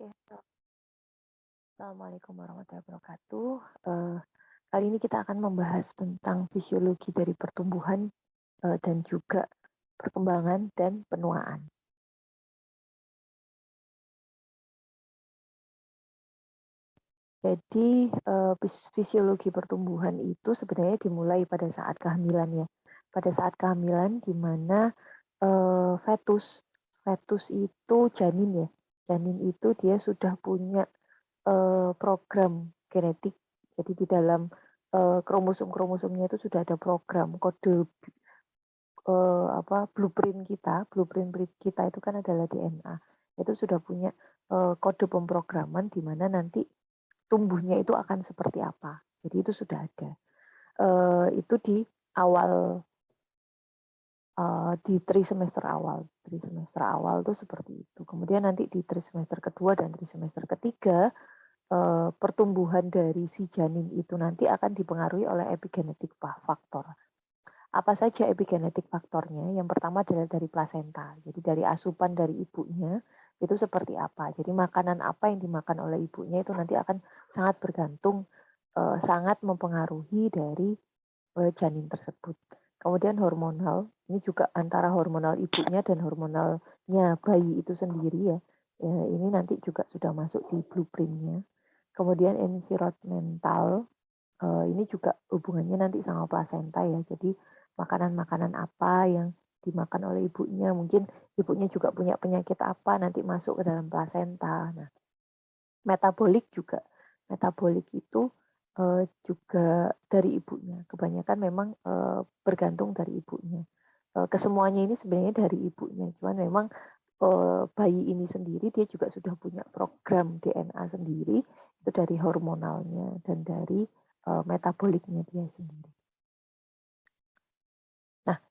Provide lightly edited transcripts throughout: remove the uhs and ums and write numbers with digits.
Oke, Assalamualaikum warahmatullahi wabarakatuh. Kali ini kita akan membahas tentang fisiologi dari pertumbuhan dan juga perkembangan dan penuaan. Jadi fisiologi pertumbuhan itu sebenarnya dimulai pada saat kehamilan ya. Pada saat kehamilan di mana fetus itu janin ya. Janin itu dia sudah punya program genetik. Jadi di dalam kromosom-kromosomnya itu sudah ada program kode blueprint kita itu kan adalah DNA. Itu sudah punya kode pemrograman di mana nanti tumbuhnya itu akan seperti apa. Jadi itu sudah ada. Itu di awal di trimester awal. Trimester awal itu seperti itu. Kemudian nanti di trimester kedua dan trimester ketiga pertumbuhan dari si janin itu nanti akan dipengaruhi oleh epigenetik faktor. Apa saja epigenetik faktornya? Yang pertama adalah dari plasenta. Jadi dari asupan dari ibunya itu seperti apa. Jadi makanan apa yang dimakan oleh ibunya itu nanti akan sangat bergantung, sangat mempengaruhi dari janin tersebut. Kemudian hormonal, ini juga antara hormonal ibunya dan hormonalnya bayi itu sendiri ya. Ini nanti juga sudah masuk di blueprintnya. Kemudian environmental, ini juga hubungannya nanti sama plasenta ya. Jadi makanan-makanan apa yang dimakan oleh ibunya, mungkin ibunya juga punya penyakit apa nanti masuk ke dalam plasenta. Nah, metabolik juga. Metabolik itu juga dari ibunya. Kebanyakan memang bergantung dari ibunya. Kesemuanya ini sebenarnya dari ibunya. Cuman memang bayi ini sendiri dia juga sudah punya program DNA sendiri itu dari hormonalnya dan dari metaboliknya dia sendiri. Nah,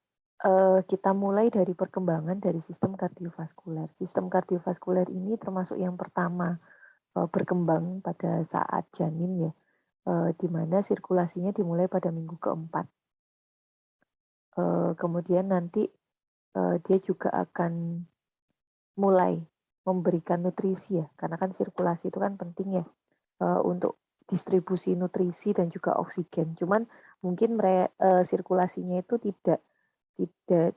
kita mulai dari perkembangan dari sistem kardiovaskuler. Sistem kardiovaskuler ini termasuk yang pertama berkembang pada saat janin ya, di mana sirkulasinya dimulai pada minggu keempat. Kemudian nanti dia juga akan mulai memberikan nutrisi ya, karena kan sirkulasi itu kan penting ya untuk distribusi nutrisi dan juga oksigen. Cuman mungkin sirkulasinya itu tidak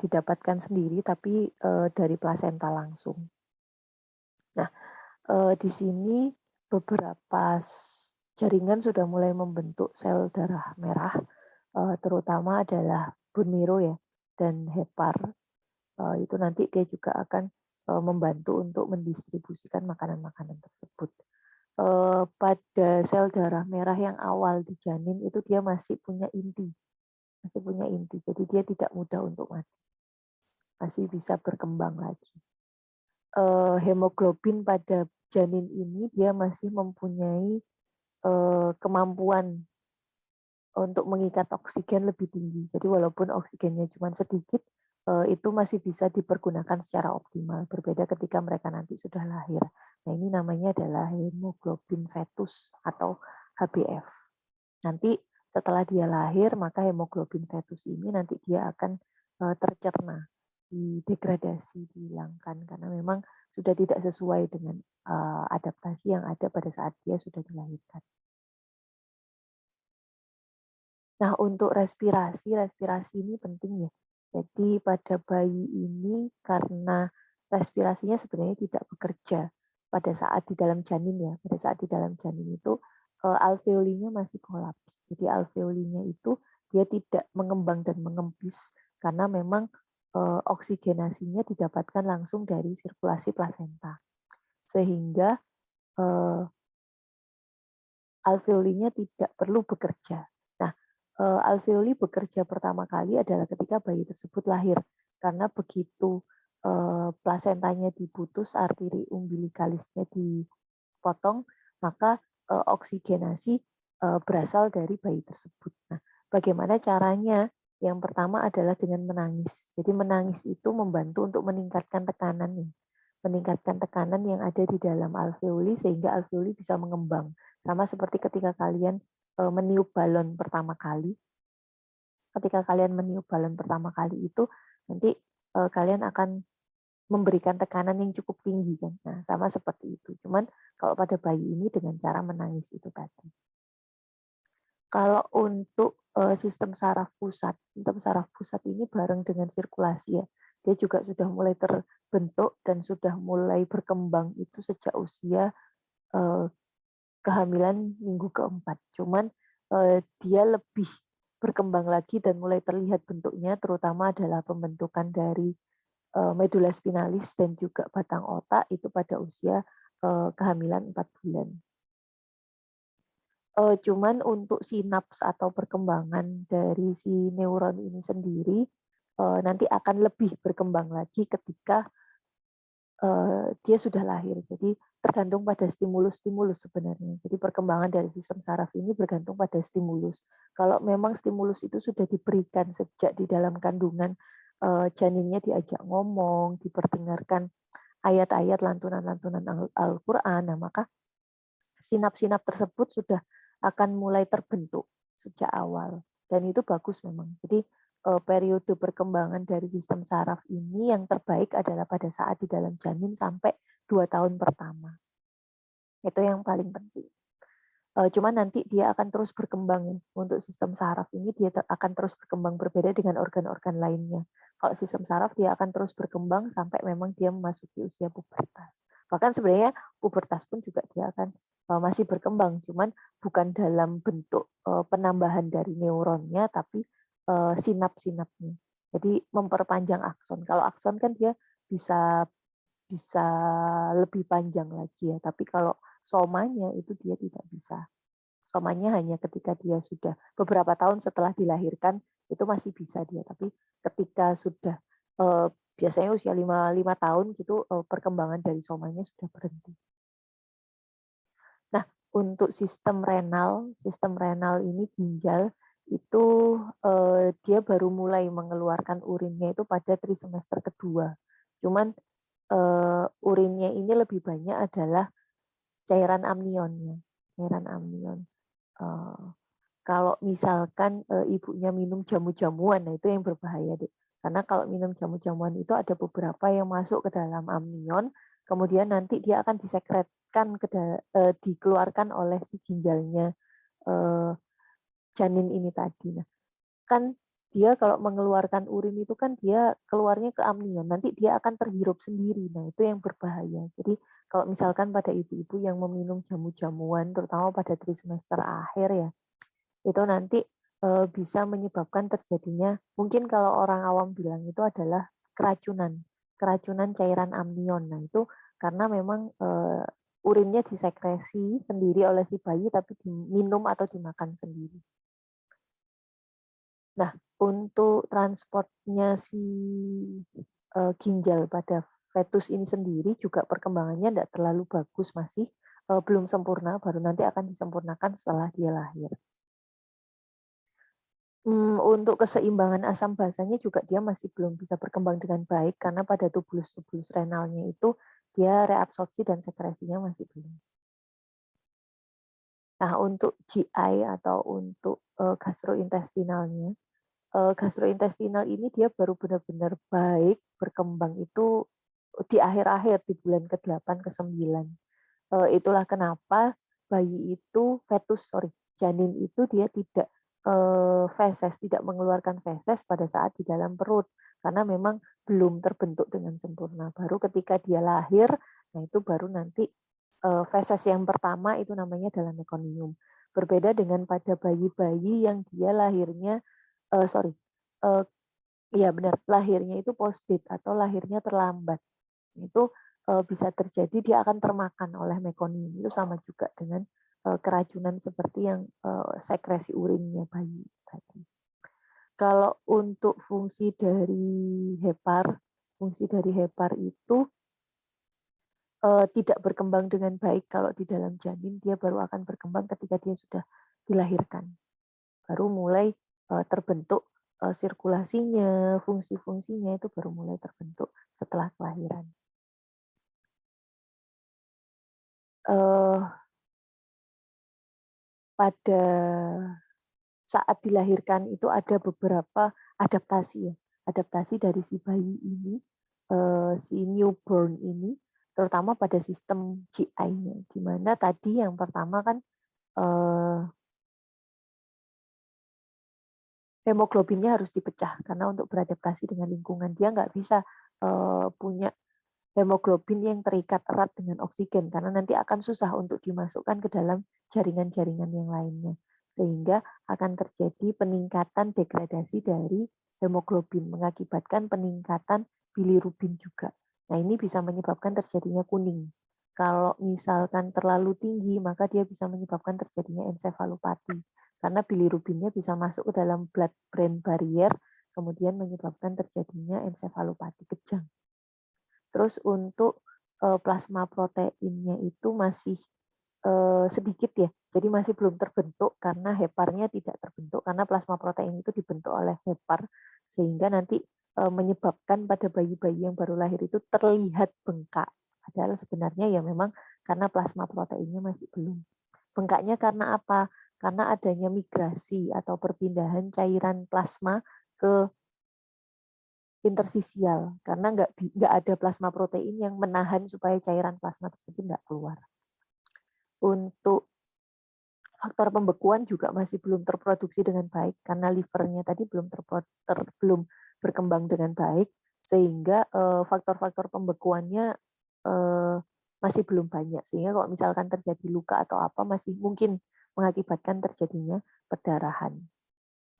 didapatkan sendiri, tapi dari plasenta langsung. Nah, di sini beberapa jaringan sudah mulai membentuk sel darah merah, terutama adalah bone marrow ya dan hepar. Itu nanti dia juga akan membantu untuk mendistribusikan makanan-makanan tersebut. Pada sel darah merah yang awal di janin itu dia masih punya inti, jadi dia tidak mudah untuk mati, masih bisa berkembang lagi. Hemoglobin pada janin ini dia masih mempunyai kemampuan untuk mengikat oksigen lebih tinggi. Jadi walaupun oksigennya cuma sedikit, itu masih bisa dipergunakan secara optimal. Berbeda ketika mereka nanti sudah lahir. Nah ini namanya adalah hemoglobin fetus atau HbF. Nanti setelah dia lahir, maka hemoglobin fetus ini nanti dia akan tercerna, didegradasi, dihilangkan karena memang sudah tidak sesuai dengan adaptasi yang ada pada saat dia sudah dilahirkan. Nah, untuk respirasi ini penting ya. Jadi pada bayi ini karena respirasinya sebenarnya tidak bekerja pada saat di dalam janin ya. Pada saat di dalam janin itu alveolinya masih kolaps. Jadi alveolinya itu dia tidak mengembang dan mengempis karena memang oksigenasinya didapatkan langsung dari sirkulasi plasenta. Sehingga alveolinya tidak perlu bekerja. Nah, alveoli bekerja pertama kali adalah ketika bayi tersebut lahir, karena begitu plasentanya diputus, arteri umbilikalisnya dipotong, maka oksigenasi berasal dari bayi tersebut. Nah, bagaimana caranya? Yang pertama adalah dengan menangis. Jadi menangis itu membantu untuk meningkatkan tekanannya, meningkatkan tekanan yang ada di dalam alveoli sehingga alveoli bisa mengembang. Sama seperti ketika kalian meniup balon pertama kali. Ketika kalian meniup balon pertama kali itu nanti kalian akan memberikan tekanan yang cukup tinggi kan. Nah, sama seperti itu. Cuman kalau pada bayi ini dengan cara menangis itu tadi. Kalau untuk sistem saraf pusat ini bareng dengan sirkulasi ya. Dia juga sudah mulai terbentuk dan sudah mulai berkembang itu sejak usia eh, kehamilan minggu keempat. Cuman dia lebih berkembang lagi dan mulai terlihat bentuknya, terutama adalah pembentukan dari medula spinalis dan juga batang otak itu pada usia kehamilan 4 bulan. Cuman untuk sinaps atau perkembangan dari si neuron ini sendiri nanti akan lebih berkembang lagi ketika dia sudah lahir. Jadi tergantung pada stimulus-stimulus sebenarnya. Jadi perkembangan dari sistem saraf ini bergantung pada stimulus. Kalau memang stimulus itu sudah diberikan sejak di dalam kandungan, janinnya diajak ngomong, diperdengarkan ayat-ayat lantunan-lantunan Al-Quran, nah maka sinap-sinap tersebut sudah akan mulai terbentuk sejak awal. Dan itu bagus memang. Jadi periode perkembangan dari sistem saraf ini yang terbaik adalah pada saat di dalam janin sampai 2 tahun pertama. Itu yang paling penting. Cuman nanti dia akan terus berkembang ya. Untuk sistem saraf ini dia akan terus berkembang berbeda dengan organ-organ lainnya. Kalau sistem saraf dia akan terus berkembang sampai memang dia memasuki usia pubertas. Bahkan sebenarnya pubertas pun juga dia akan masih berkembang, cuman bukan dalam bentuk penambahan dari neuronnya, tapi sinap-sinapnya. Jadi memperpanjang akson. Kalau akson kan dia bisa bisa lebih panjang lagi ya, tapi kalau somanya itu dia tidak bisa. Somanya hanya ketika dia sudah beberapa tahun setelah dilahirkan itu masih bisa dia, tapi ketika sudah biasanya usia 5 tahun gitu perkembangan dari somanya sudah berhenti. Nah, untuk sistem renal ini ginjal itu dia baru mulai mengeluarkan urinnya itu pada trimester kedua. Cuman urinnya ini lebih banyak adalah cairan amnionnya, cairan amnion. Kalau misalkan ibunya minum jamu-jamuan, nah itu yang berbahaya deh. Karena kalau minum jamu-jamuan itu ada beberapa yang masuk ke dalam amnion, kemudian nanti dia akan disekretkan dikeluarkan oleh si ginjalnya janin ini tadi. Nah, kan dia kalau mengeluarkan urin itu kan dia keluarnya ke amnion, nanti dia akan terhirup sendiri. Nah, itu yang berbahaya. Jadi kalau misalkan pada ibu-ibu yang meminum jamu-jamuan, terutama pada trimester akhir ya, itu nanti bisa menyebabkan terjadinya, mungkin kalau orang awam bilang itu adalah keracunan cairan amnion. Nah, itu karena memang urinnya disekresi sendiri oleh si bayi, tapi diminum atau dimakan sendiri. Nah, untuk transportnya si ginjal pada fetus ini sendiri juga perkembangannya tidak terlalu bagus, masih belum sempurna, baru nanti akan disempurnakan setelah dia lahir. Untuk keseimbangan asam basanya juga dia masih belum bisa berkembang dengan baik karena pada tubulus-tubulus renalnya itu dia reabsorpsi dan sekresinya masih belum. Nah, untuk GI atau untuk gastrointestinalnya, gastrointestinal ini dia baru benar-benar baik berkembang itu di akhir-akhir di bulan ke-8 ke-9. Itulah kenapa bayi itu janin itu dia tidak feses, tidak mengeluarkan feses pada saat di dalam perut karena memang belum terbentuk dengan sempurna. Baru ketika dia lahir, nah itu baru nanti feses yang pertama itu namanya adalah mekonium. Berbeda dengan pada bayi-bayi yang dia lahirnya iya benar, lahirnya itu post-date atau lahirnya terlambat. Itu bisa terjadi dia akan termakan oleh mekonium. Itu sama juga dengan keracunan seperti yang sekresi urinnya bayi tadi. Kalau untuk fungsi dari hepar itu tidak berkembang dengan baik kalau di dalam janin, dia baru akan berkembang ketika dia sudah dilahirkan. Baru mulai terbentuk sirkulasinya, fungsi-fungsinya itu baru mulai terbentuk setelah kelahiran. Pada saat dilahirkan itu ada beberapa adaptasi ya, adaptasi dari si bayi ini si newborn ini, terutama pada sistem GI-nya, di mana tadi yang pertama kan hemoglobinnya harus dipecah karena untuk beradaptasi dengan lingkungan dia nggak bisa punya hemoglobin yang terikat erat dengan oksigen karena nanti akan susah untuk dimasukkan ke dalam jaringan-jaringan yang lainnya sehingga akan terjadi peningkatan degradasi dari hemoglobin mengakibatkan peningkatan bilirubin juga. Nah, ini bisa menyebabkan terjadinya kuning. Kalau misalkan terlalu tinggi, maka dia bisa menyebabkan terjadinya ensefalopati karena bilirubinnya bisa masuk ke dalam blood-brain barrier kemudian menyebabkan terjadinya ensefalopati kejang. Terus untuk plasma proteinnya itu masih sedikit ya, jadi masih belum terbentuk karena heparnya tidak terbentuk karena plasma protein itu dibentuk oleh hepar sehingga nanti menyebabkan pada bayi-bayi yang baru lahir itu terlihat bengkak. Padahal sebenarnya ya memang karena plasma proteinnya masih belum. Bengkaknya karena apa? Karena adanya migrasi atau perpindahan cairan plasma ke interstisial karena nggak ada plasma protein yang menahan supaya cairan plasma tersebut nggak keluar. Untuk faktor pembekuan juga masih belum terproduksi dengan baik karena livernya tadi belum berkembang dengan baik sehingga faktor-faktor pembekuannya masih belum banyak sehingga kalau misalkan terjadi luka atau apa masih mungkin mengakibatkan terjadinya perdarahan.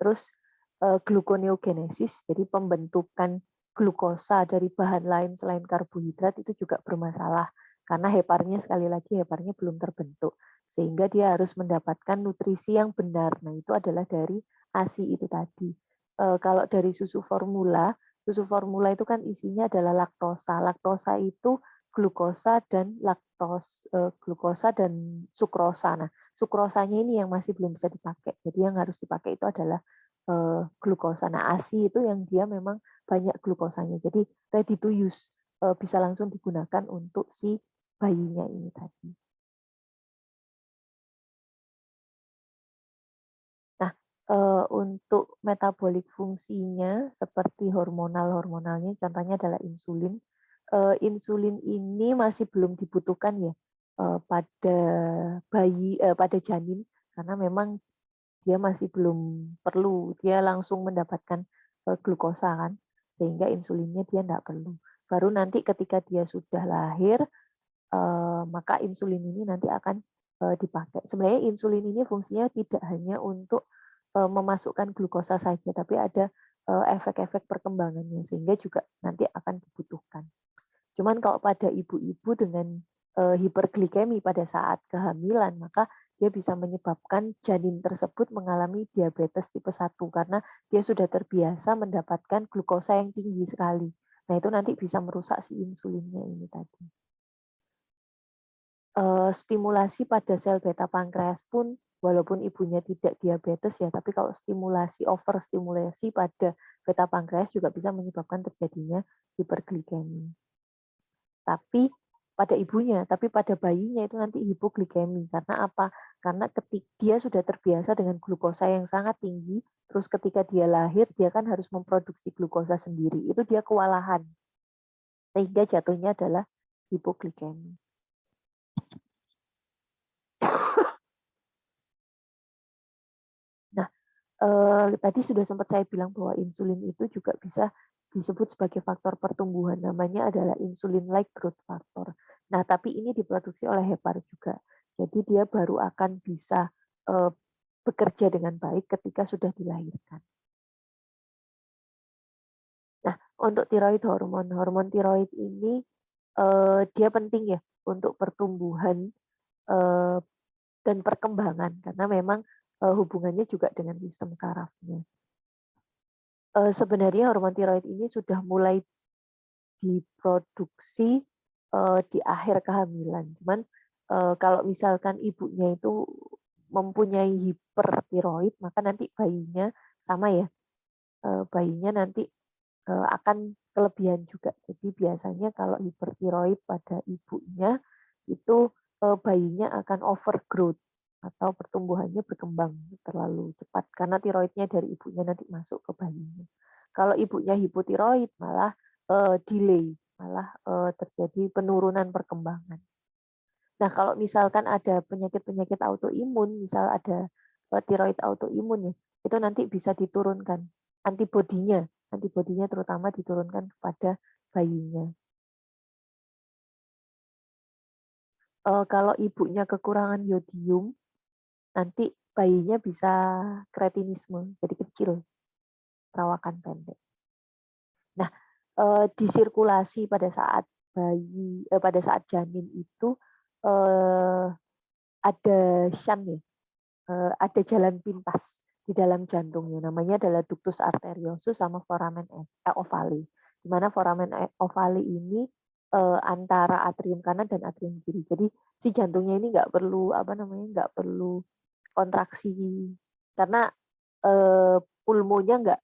Terus gluconeogenesis, jadi pembentukan glukosa dari bahan lain selain karbohidrat itu juga bermasalah karena heparnya sekali lagi heparnya belum terbentuk sehingga dia harus mendapatkan nutrisi yang benar. Nah, itu adalah dari ASI itu tadi. Kalau dari susu formula itu kan isinya adalah laktosa. Laktosa itu glukosa dan glukosa dan sukrosa. Nah, sukrosanya ini yang masih belum bisa dipakai. Jadi yang harus dipakai itu adalah glukosa. Nah, ASI itu yang dia memang banyak glukosanya. Jadi ready to use bisa langsung digunakan untuk si bayinya ini tadi. Nah, untuk metabolik fungsinya seperti hormonalnya, contohnya adalah insulin. Insulin ini masih belum dibutuhkan ya pada pada janin karena memang dia masih belum perlu, dia langsung mendapatkan glukosa kan, sehingga insulinnya dia tidak perlu. Baru nanti ketika dia sudah lahir, maka insulin ini nanti akan dipakai. Sebenarnya insulin ini fungsinya tidak hanya untuk memasukkan glukosa saja, tapi ada efek-efek perkembangannya, sehingga juga nanti akan dibutuhkan. Cuman kalau pada ibu-ibu dengan hiperglikemi pada saat kehamilan, maka dia bisa menyebabkan janin tersebut mengalami diabetes tipe 1 karena dia sudah terbiasa mendapatkan glukosa yang tinggi sekali. Nah, itu nanti bisa merusak si insulinnya ini tadi. Stimulasi pada sel beta pankreas pun walaupun ibunya tidak diabetes ya, tapi kalau overstimulasi pada beta pankreas juga bisa menyebabkan terjadinya hiperglikemi. Tapi pada bayinya itu nanti hipoglikemi. Karena apa? Karena ketika dia sudah terbiasa dengan glukosa yang sangat tinggi, terus ketika dia lahir, dia kan harus memproduksi glukosa sendiri. Itu dia kewalahan. Sehingga jatuhnya adalah hipoglikemi. Nah, tadi sudah sempat saya bilang bahwa insulin itu juga bisa disebut sebagai faktor pertumbuhan. Namanya adalah insulin-like growth factor. Nah, tapi ini diproduksi oleh hepar juga. Jadi dia baru akan bisa bekerja dengan baik ketika sudah dilahirkan. Nah, untuk tiroid hormon tiroid ini dia penting ya untuk pertumbuhan dan perkembangan karena memang hubungannya juga dengan sistem sarafnya. Sebenarnya hormon tiroid ini sudah mulai diproduksi di akhir kehamilan. Cuman kalau misalkan ibunya itu mempunyai hipertiroid, maka nanti bayinya sama ya, bayinya nanti akan kelebihan juga. Jadi biasanya kalau hipertiroid pada ibunya itu bayinya akan overgrowth atau pertumbuhannya berkembang terlalu cepat karena tiroidnya dari ibunya nanti masuk ke bayinya. Kalau ibunya hipotiroid malah delay, malah terjadi penurunan perkembangan. Nah, kalau misalkan ada penyakit-penyakit autoimun, misal ada tiroid autoimun ya, itu nanti bisa diturunkan antibodinya, antibodinya terutama diturunkan kepada bayinya. Kalau ibunya kekurangan yodium, nanti bayinya bisa kretinisme, jadi kecil, perawakan pendek. Nah, di sirkulasi pada saat pada saat janin itu ada shunt ya, ada jalan pintas di dalam jantungnya. Namanya adalah ductus arteriosus sama foramen ovale. Di mana foramen ovale ini antara atrium kanan dan atrium kiri. Jadi si jantungnya ini nggak perlu nggak perlu kontraksi karena pulmonya nggak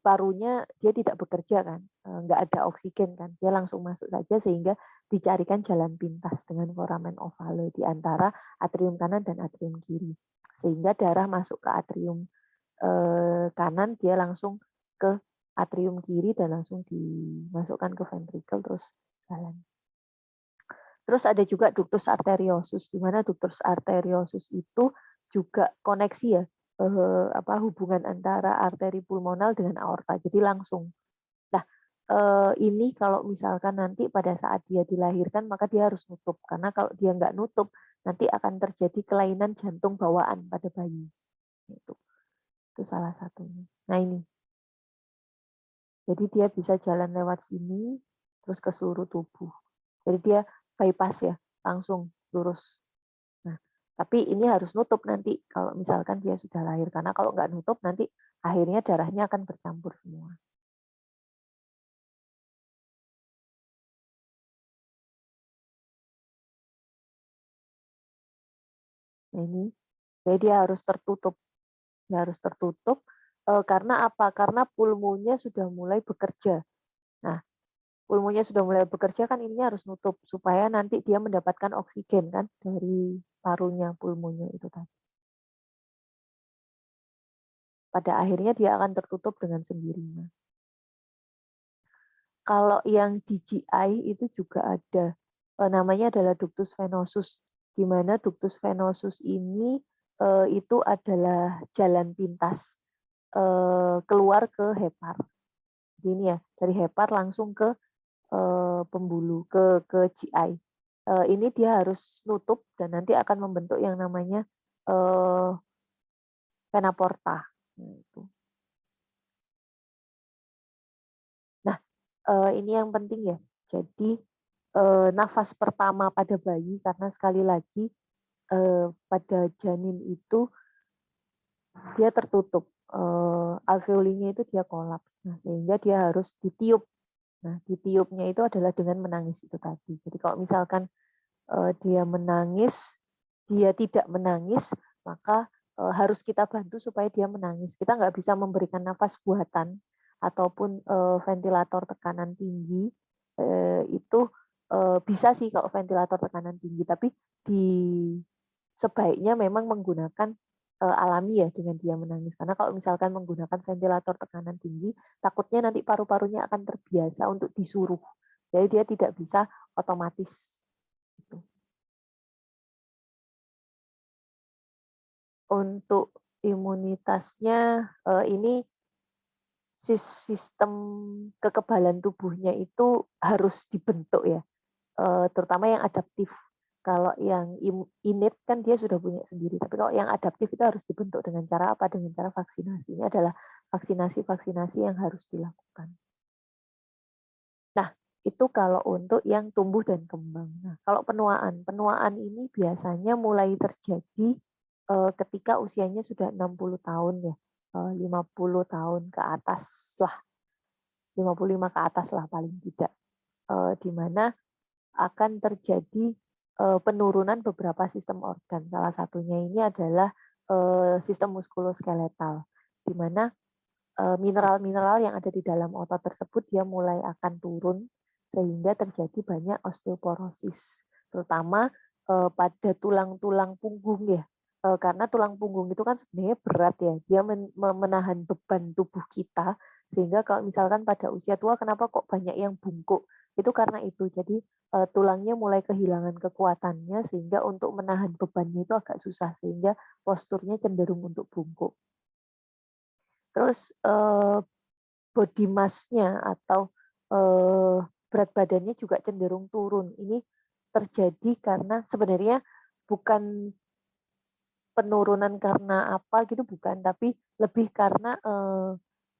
parunya dia tidak bekerja kan, nggak ada oksigen kan, dia langsung masuk saja sehingga dicarikan jalan pintas dengan foramen ovale di antara atrium kanan dan atrium kiri sehingga darah masuk ke atrium kanan dia langsung ke atrium kiri dan langsung dimasukkan ke ventricle terus jalan. Terus ada juga ductus arteriosus, di mana ductus arteriosus itu juga koneksi ya, hubungan antara arteri pulmonal dengan aorta, jadi langsung. Nah, ini kalau misalkan nanti pada saat dia dilahirkan, maka dia harus nutup, karena kalau dia nggak nutup, nanti akan terjadi kelainan jantung bawaan pada bayi. Itu salah satunya. Nah ini, jadi dia bisa jalan lewat sini, terus ke seluruh tubuh. Jadi dia bypass ya, langsung lurus. Nah, tapi ini harus nutup nanti kalau misalkan dia sudah lahir. Karena kalau nggak nutup nanti akhirnya darahnya akan bercampur semua. Nah ini, jadi dia harus tertutup. Dia harus tertutup karena apa? Karena pulmonya sudah mulai bekerja. Nah, pulmonya sudah mulai bekerja kan ininya harus nutup supaya nanti dia mendapatkan oksigen kan dari parunya pulmonya itu tadi. Pada akhirnya dia akan tertutup dengan sendirinya. Kalau yang di GI itu juga ada namanya adalah ductus venosus, di mana ductus venosus ini itu adalah jalan pintas keluar ke hepar. Gini ya, dari hepar langsung ke pembuluh ke GI. Ini dia harus nutup dan nanti akan membentuk yang namanya vena porta. Nah, ini yang penting ya. Jadi nafas pertama pada bayi karena sekali lagi pada janin itu dia tertutup, alveolinya itu dia kolaps, nah, sehingga dia harus ditiup. Nah, ditiupnya itu adalah dengan menangis itu tadi. Jadi kalau misalkan dia menangis, dia tidak menangis, maka harus kita bantu supaya dia menangis. Kita nggak bisa memberikan nafas buatan ataupun ventilator tekanan tinggi itu bisa sih kalau ventilator tekanan tinggi, tapi sebaiknya memang menggunakan alami ya dengan dia menangis. Karena kalau misalkan menggunakan ventilator tekanan tinggi, takutnya nanti paru-parunya akan terbiasa untuk disuruh. Jadi dia tidak bisa otomatis. Untuk imunitasnya ini sistem kekebalan tubuhnya itu harus dibentuk ya, terutama yang adaptif. Kalau yang innate kan dia sudah punya sendiri, tapi kalau yang adaptif itu harus dibentuk dengan cara apa? Dengan cara vaksinasi. Ini adalah vaksinasi-vaksinasi yang harus dilakukan. Nah, itu kalau untuk yang tumbuh dan kembang. Nah, kalau penuaan ini biasanya mulai terjadi ketika usianya sudah 60 tahun ya, 50 tahun ke atas lah, 55 ke atas lah paling tidak, di mana akan terjadi penurunan beberapa sistem organ. Salah satunya ini adalah sistem muskuloskeletal, di mana mineral-mineral yang ada di dalam otot tersebut dia mulai akan turun sehingga terjadi banyak osteoporosis, terutama pada tulang-tulang punggung ya. Karena tulang punggung itu kan sebenarnya berat ya, dia menahan beban tubuh kita Sehingga kalau misalkan pada usia tua kenapa kok banyak yang bungkuk, itu karena itu. Jadi, tulangnya mulai kehilangan kekuatannya sehingga untuk menahan bebannya itu agak susah, sehingga posturnya cenderung untuk bungkuk. Terus, body mass-nya atau, berat badannya juga cenderung turun. Ini terjadi karena sebenarnya bukan penurunan karena apa gitu bukan, tapi lebih karena,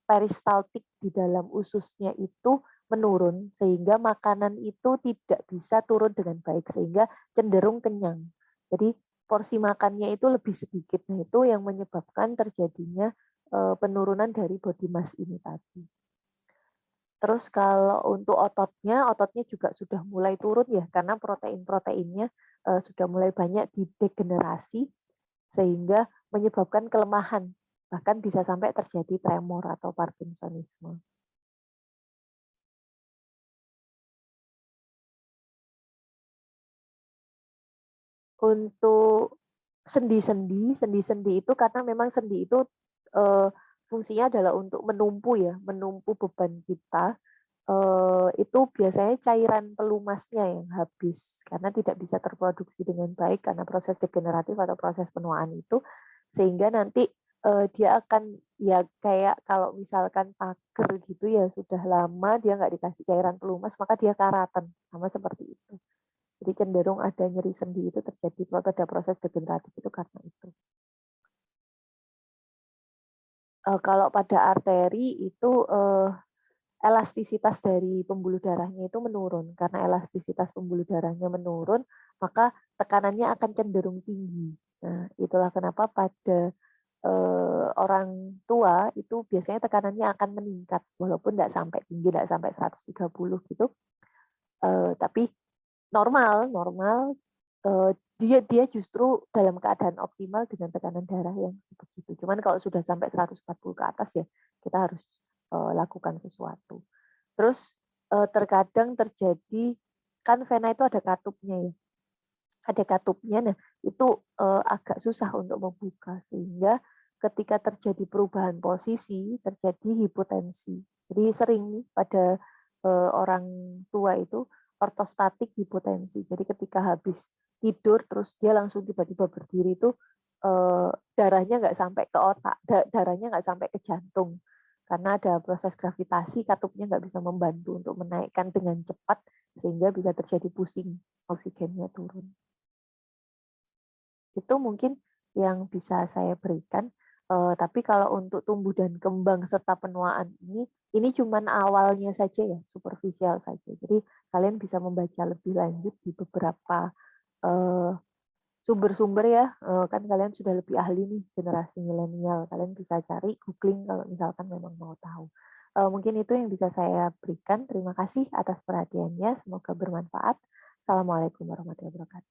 peristaltik di dalam ususnya itu menurun, sehingga makanan itu tidak bisa turun dengan baik, sehingga cenderung kenyang. Jadi porsi makannya itu lebih sedikit. Nah, itu yang menyebabkan terjadinya, penurunan dari body mass ini tadi. Terus kalau untuk ototnya, ototnya juga sudah mulai turun ya, karena protein-proteinnya, sudah mulai banyak didegenerasi, sehingga menyebabkan kelemahan, bahkan bisa sampai terjadi tremor atau Parkinsonisme. Untuk sendi-sendi itu karena memang sendi itu, eee, fungsinya adalah untuk menumpu ya, menumpu beban kita, itu biasanya cairan pelumasnya yang habis, karena tidak bisa terproduksi dengan baik karena proses degeneratif atau proses penuaan itu, sehingga nanti, dia akan ya kayak kalau misalkan pager gitu ya, sudah lama dia nggak dikasih cairan pelumas, maka dia karatan, sama seperti itu. Jadi cenderung ada nyeri sendi itu terjadi pada proses degeneratif itu karena itu. Kalau pada arteri itu, elastisitas dari pembuluh darahnya itu menurun. Karena elastisitas pembuluh darahnya menurun, maka tekanannya akan cenderung tinggi. Nah, itulah kenapa pada, orang tua itu biasanya tekanannya akan meningkat, walaupun nggak sampai tinggi, nggak sampai 130 gitu, tapi normal normal, dia dia justru dalam keadaan optimal dengan tekanan darah yang sebegitu. Cuman kalau sudah sampai 140 ke atas ya kita harus, lakukan sesuatu. Terus, terkadang terjadi kan vena itu ada katupnya ya, ada katupnya. Nah, itu, agak susah untuk membuka sehingga ketika terjadi perubahan posisi, terjadi hipotensi. Jadi sering nih pada, orang tua itu ortostatik hipotensi. Jadi ketika habis tidur terus dia langsung tiba-tiba berdiri itu, darahnya nggak sampai ke otak, darahnya nggak sampai ke jantung. Karena ada proses gravitasi, katupnya nggak bisa membantu untuk menaikkan dengan cepat sehingga bisa terjadi pusing, oksigennya turun. Itu mungkin yang bisa saya berikan, tapi kalau untuk tumbuh dan kembang serta penuaan ini cuman awalnya saja ya, superficial saja. Jadi kalian bisa membaca lebih lanjut di beberapa, eee, sumber-sumber ya, kan kalian sudah lebih ahli nih generasi milenial, kalian bisa cari, googling kalau misalkan memang mau tahu. Mungkin itu yang bisa saya berikan. Terima kasih atas perhatiannya, semoga bermanfaat. Assalamualaikum warahmatullahi wabarakatuh.